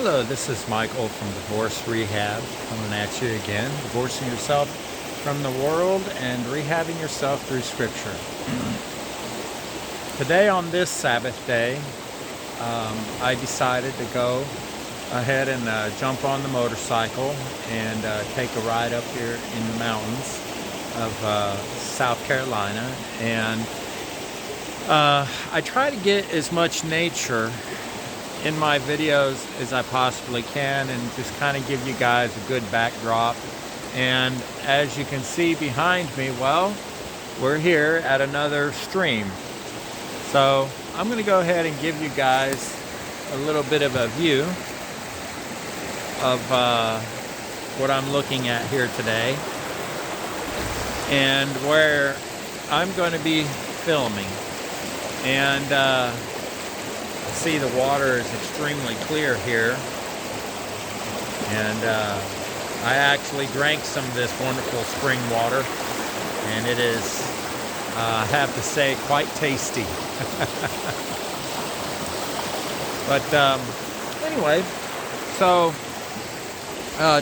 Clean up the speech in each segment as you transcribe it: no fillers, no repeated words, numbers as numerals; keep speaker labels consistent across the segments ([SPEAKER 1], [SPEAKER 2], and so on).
[SPEAKER 1] Hello, this is Michael from Divorce Rehab, coming at you again, divorcing yourself from the world and rehabbing yourself through Scripture. Today on this Sabbath day, I decided to go ahead and jump on the motorcycle and take a ride up here in the mountains of South Carolina. And I try to get as much nature in my videos as I possibly can and just kind of give you guys a good backdrop. And as you can see behind me, well, we're here at another stream. So I'm going to go ahead and give you guys a little bit of a view of what I'm looking at here today and where I'm going to be filming. And see, the water is extremely clear here, and I actually drank some of this wonderful spring water, and it is, I have to say, quite tasty. But anyway, so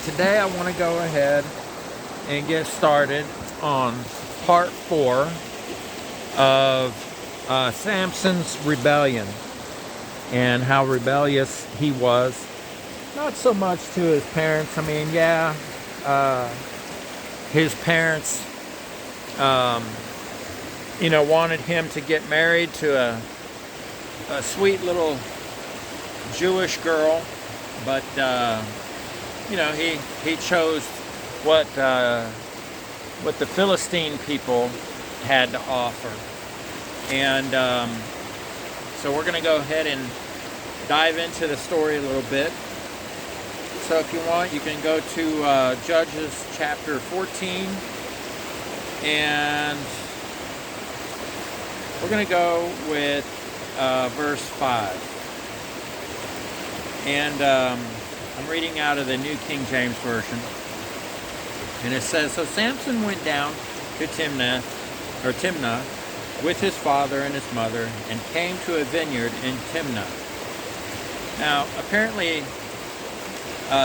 [SPEAKER 1] today I want to go ahead and get started on part 4 of Samson's rebellion, and how rebellious he was. Not so much to his parents. I mean, yeah, his parents, wanted him to get married to a sweet little Jewish girl, but he chose what the Philistine people had to offer. And so we're going to go ahead and dive into the story a little bit. So if you want, you can go to Judges chapter 14, and we're going to go with verse 5. And I'm reading out of the New King James Version. And it says, "So Samson went down to Timnah with his father and his mother, and came to a vineyard in Timnah." Now, apparently,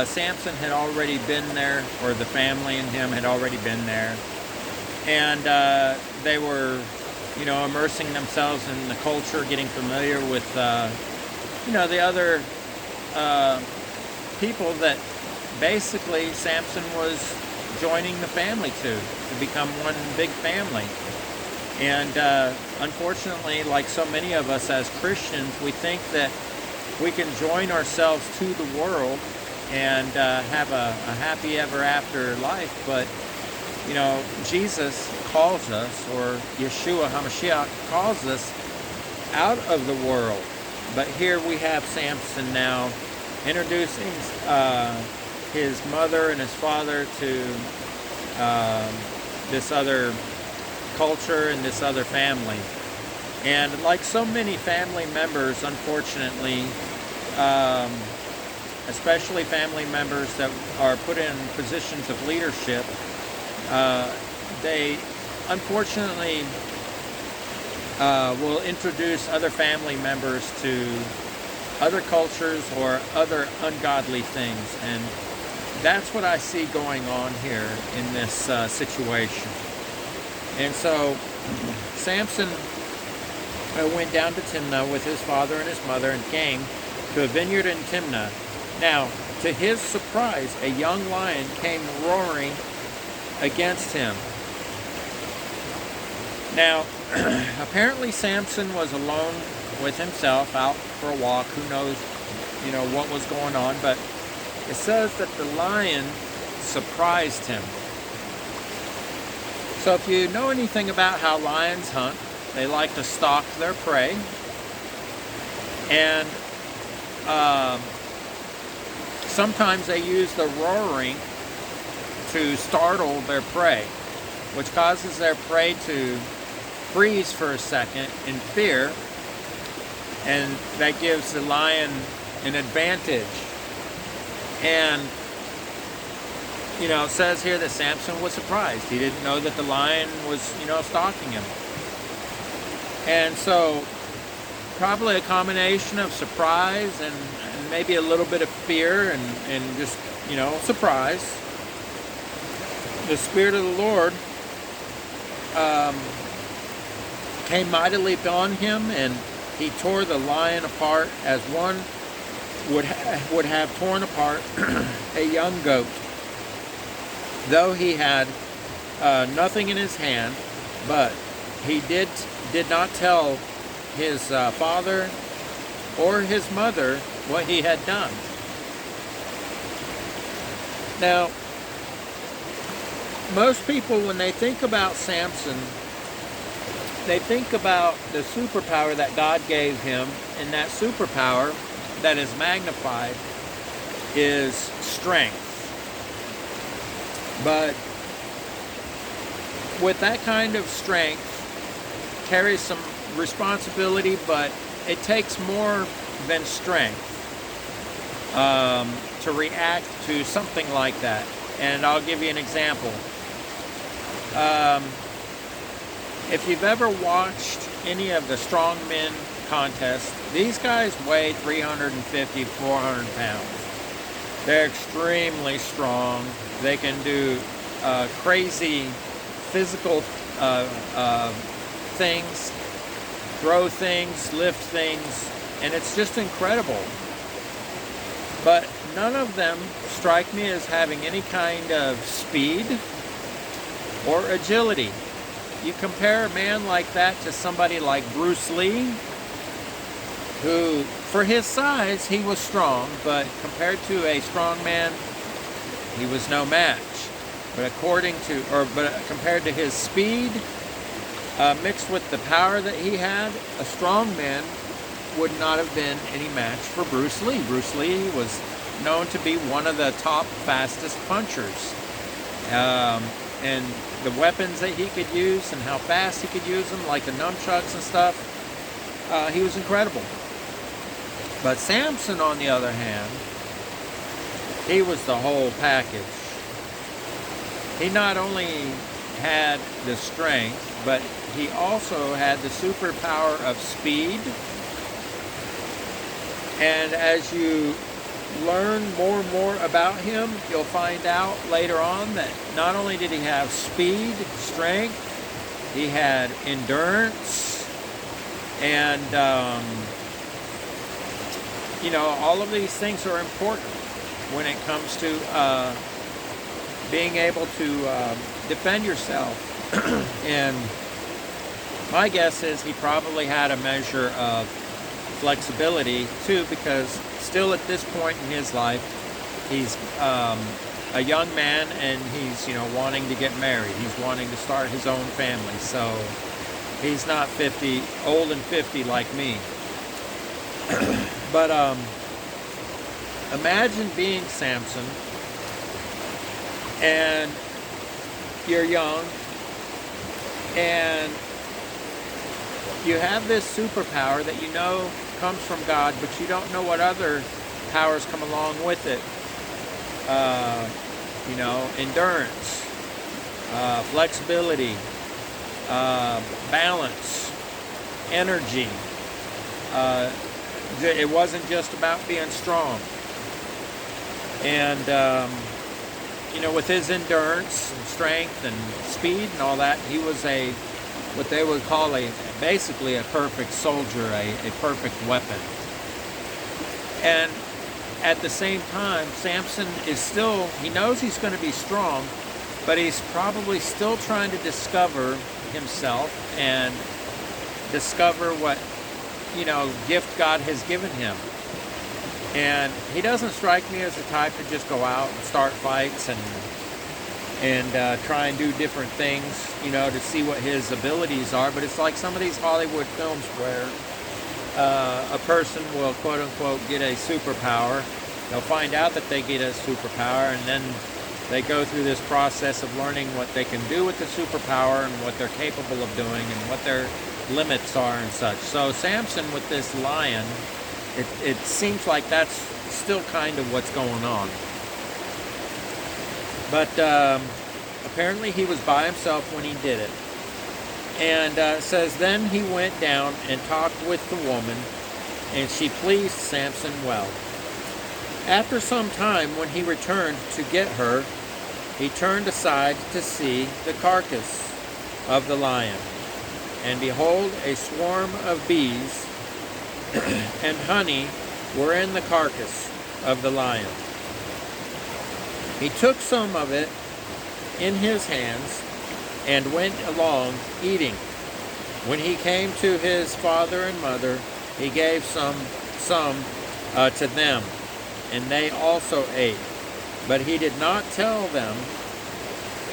[SPEAKER 1] Samson had already been there, or the family and him had already been there, and they were, immersing themselves in the culture, getting familiar with, the other people that basically Samson was joining the family to become one big family. And unfortunately, like so many of us as Christians, we think that we can join ourselves to the world and have a happy ever after life. But, Jesus calls us, or Yeshua HaMashiach calls us out of the world. But here we have Samson now introducing his mother and his father to this other culture and this other family. And like so many family members, unfortunately, especially family members that are put in positions of leadership, they unfortunately will introduce other family members to other cultures or other ungodly things. And that's what I see going on here in this situation. And so Samson went down to Timnah with his father and his mother, and came to a vineyard in Timnah. Now, to his surprise, a young lion came roaring against him. Now, apparently Samson was alone with himself, out for a walk. Who knows, what was going on. But it says that the lion surprised him. So if you know anything about how lions hunt, they like to stalk their prey. And sometimes they use the roaring to startle their prey, which causes their prey to freeze for a second in fear. And that gives the lion an advantage. And it says here that Samson was surprised. He didn't know that the lion was, stalking him. And so probably a combination of surprise and maybe a little bit of fear and just, surprise, the Spirit of the Lord came mightily upon him, and he tore the lion apart as one would have torn apart a young goat. Though he had nothing in his hand, but he did not tell his father or his mother what he had done. Now, most people, when they think about Samson, they think about the superpower that God gave him, and that superpower that is magnified is strength. But with that kind of strength carries some responsibility, but it takes more than strength to react to something like that. And I'll give you an example. If you've ever watched any of the strongmen contests, these guys weigh 350, 400 pounds. They're extremely strong. They can do crazy physical things, throw things, lift things, and it's just incredible. But none of them strike me as having any kind of speed or agility. You compare a man like that to somebody like Bruce Lee, who, for his size, he was strong, but compared to a strong man, he was no match. But compared to his speed, mixed with the power that he had, a strong man would not have been any match for Bruce Lee. Bruce Lee was known to be one of the top fastest punchers. And the weapons that he could use and how fast he could use them, like the nunchucks and stuff, he was incredible. But Samson, on the other hand, he was the whole package. He not only had the strength, but he also had the superpower of speed. And as you learn more and more about him, you'll find out later on that not only did he have speed, strength, he had endurance, and all of these things are important when it comes to being able to defend yourself. And my guess is he probably had a measure of flexibility too, because still at this point in his life, he's a young man, and he's wanting to get married. He's wanting to start his own family. So he's not old and 50 like me. But imagine being Samson, and you're young, and you have this superpower that comes from God, but you don't know what other powers come along with it. Endurance, flexibility, balance, energy. It wasn't just about being strong. And, with his endurance and strength and speed and all that, he was what they would call basically a perfect soldier, a perfect weapon. And at the same time, Samson he knows he's going to be strong, but he's probably still trying to discover himself and discover what, gift God has given him. And he doesn't strike me as the type to just go out and start fights and try and do different things, to see what his abilities are. But it's like some of these Hollywood films where a person will, quote unquote, get a superpower. They'll find out that they get a superpower, and then they go through this process of learning what they can do with the superpower and what they're capable of doing and what their limits are and such. So Samson with this lion, it seems like that's still kind of what's going on. But apparently he was by himself when he did it. And it says, then he went down and talked with the woman, and she pleased Samson well. After some time, when he returned to get her, he turned aside to see the carcass of the lion. And behold, a swarm of bees and honey were in the carcass of the lion. He took some of it in his hands and went along eating. When he came to his father and mother, he gave some to them, and they also ate. But he did not tell them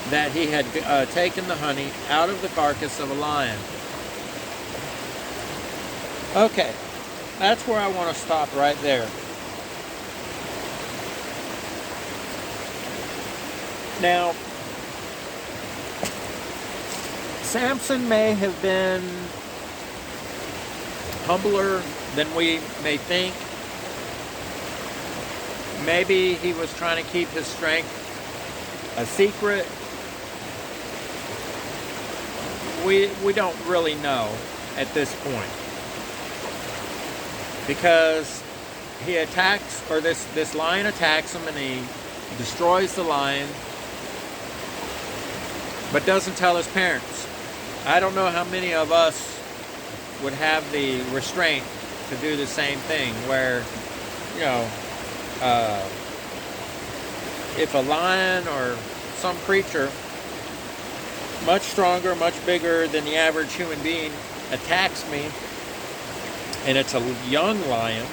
[SPEAKER 1] that he had taken the honey out of the carcass of a lion. Okay, that's where I want to stop right there. Now, Samson may have been humbler than we may think. Maybe he was trying to keep his strength a secret. We don't really know at this point, because he attacks, or this lion attacks him, and he destroys the lion, but doesn't tell his parents. I don't know how many of us would have the restraint to do the same thing, where, you know, if a lion or some creature much stronger, much bigger than the average human being attacks me, and it's a young lion,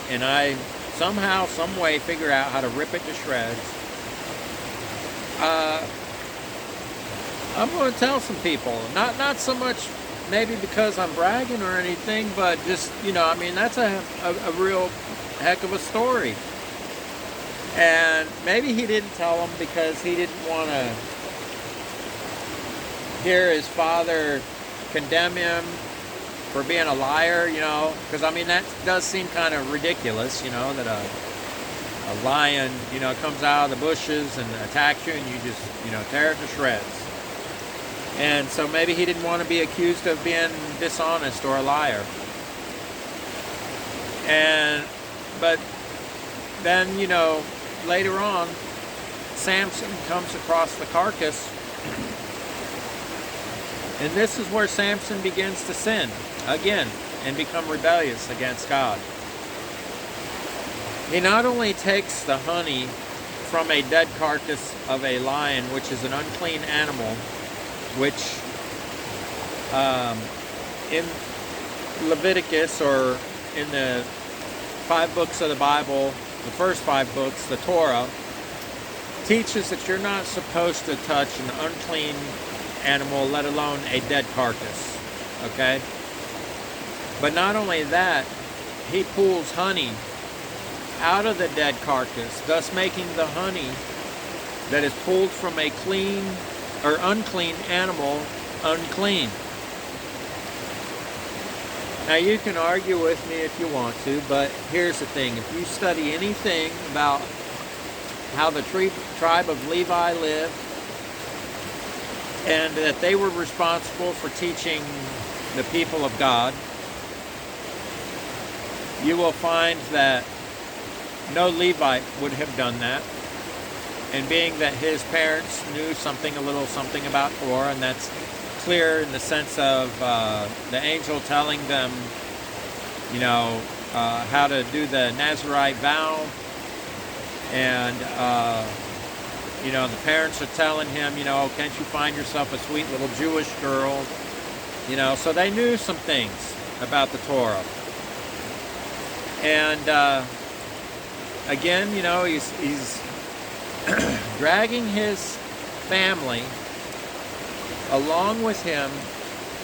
[SPEAKER 1] and I somehow, some way figure out how to rip it to shreds, I'm going to tell some people. Not so much maybe because I'm bragging or anything, but just, you know, I mean, that's a real heck of a story. And maybe he didn't tell them because he didn't want to hear his father condemn him for being a liar, you know, because I mean, that does seem kind of ridiculous, you know, that a lion, you know, comes out of the bushes and attacks you, and you just, you know, tear it to shreds. And so maybe he didn't want to be accused of being dishonest or a liar. But then, you know, later on, Samson comes across the carcass, and this is where Samson begins to sin again and become rebellious against God. He not only takes the honey from a dead carcass of a lion, which is an unclean animal, which in Leviticus, or in the 5 books of the Bible, the first 5 books, the Torah, teaches that you're not supposed to touch an unclean animal, let alone a dead carcass, okay? But not only that, he pulls honey out of the dead carcass, thus making the honey that is pulled from a clean or unclean animal unclean. Now, you can argue with me if you want to, but here's the thing. If you study anything about how the tribe of Levi lived, and that they were responsible for teaching the people of God, you will find that no Levite would have done that. And being that his parents knew a little something about Torah, and that's clear in the sense of the angel telling them, you know, how to do the Nazirite vow, and you know, the parents are telling him, you know, can't you find yourself a sweet little Jewish girl? You know, so they knew some things about the Torah. And again, you know, he's dragging his family along with him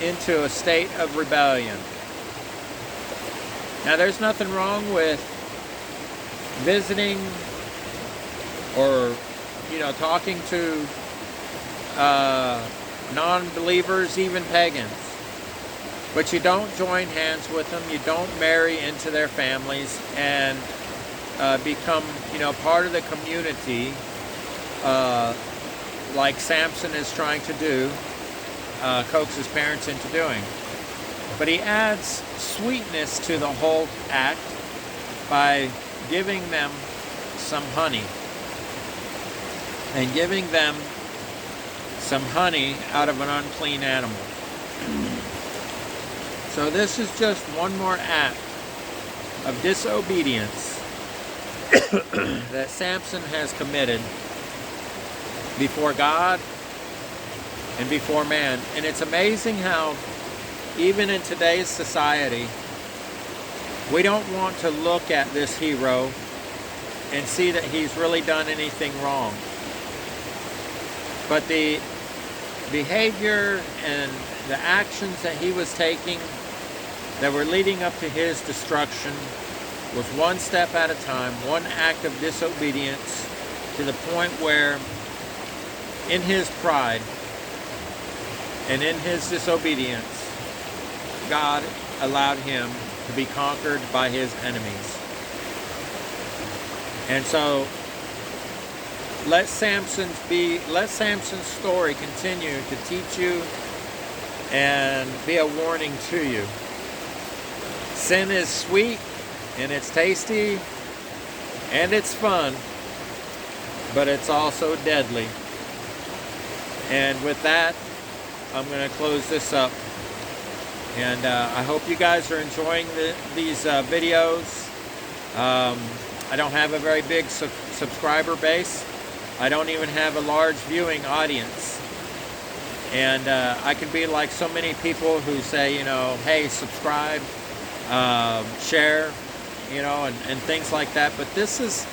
[SPEAKER 1] into a state of rebellion. Now, there's nothing wrong with visiting or, you know, talking to non-believers, even pagans. But you don't join hands with them. You don't marry into their families and become, you know, part of the community, like Samson is trying to do, coax his parents into doing. But he adds sweetness to the whole act by giving them some honey and giving them some honey out of an unclean animal. So this is just one more act of disobedience that Samson has committed before God and before man. And it's amazing how even in today's society, we don't want to look at this hero and see that he's really done anything wrong. But the behavior and the actions that he was taking that were leading up to his destruction was one step at a time, one act of disobedience, to the point where in his pride and in his disobedience, God allowed him to be conquered by his enemies. And so let Samson's story continue to teach you and be a warning to you. Sin is sweet and it's tasty and it's fun, but it's also deadly. And with that, I'm going to close this up. And I hope you guys are enjoying these videos. I don't have a very big subscriber base. I don't even have a large viewing audience. And I can be like so many people who say, you know, hey, subscribe, share, you know, and things like that. But these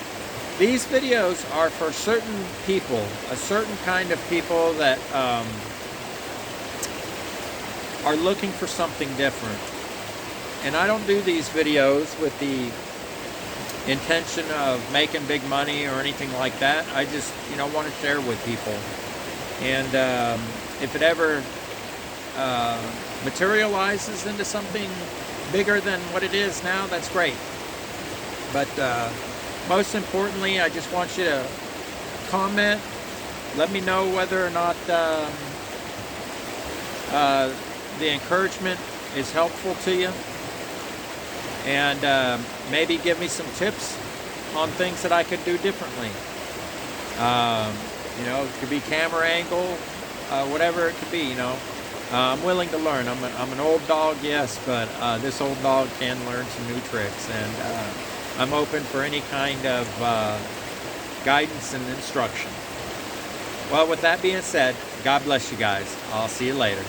[SPEAKER 1] videos are for certain people, a certain kind of people that are looking for something different. And I don't do these videos with the intention of making big money or anything like that. I just, you know, want to share with people. And if it ever materializes into something bigger than what it is now, that's great. But most importantly, I just want you to comment. Let me know whether or not the encouragement is helpful to you, and maybe give me some tips on things that I could do differently. You know, it could be camera angle, whatever it could be. You know, I'm willing to learn. I'm an old dog, yes, but this old dog can learn some new tricks, and I'm open for any kind of guidance and instruction. Well, with that being said, God bless you guys. I'll see you later.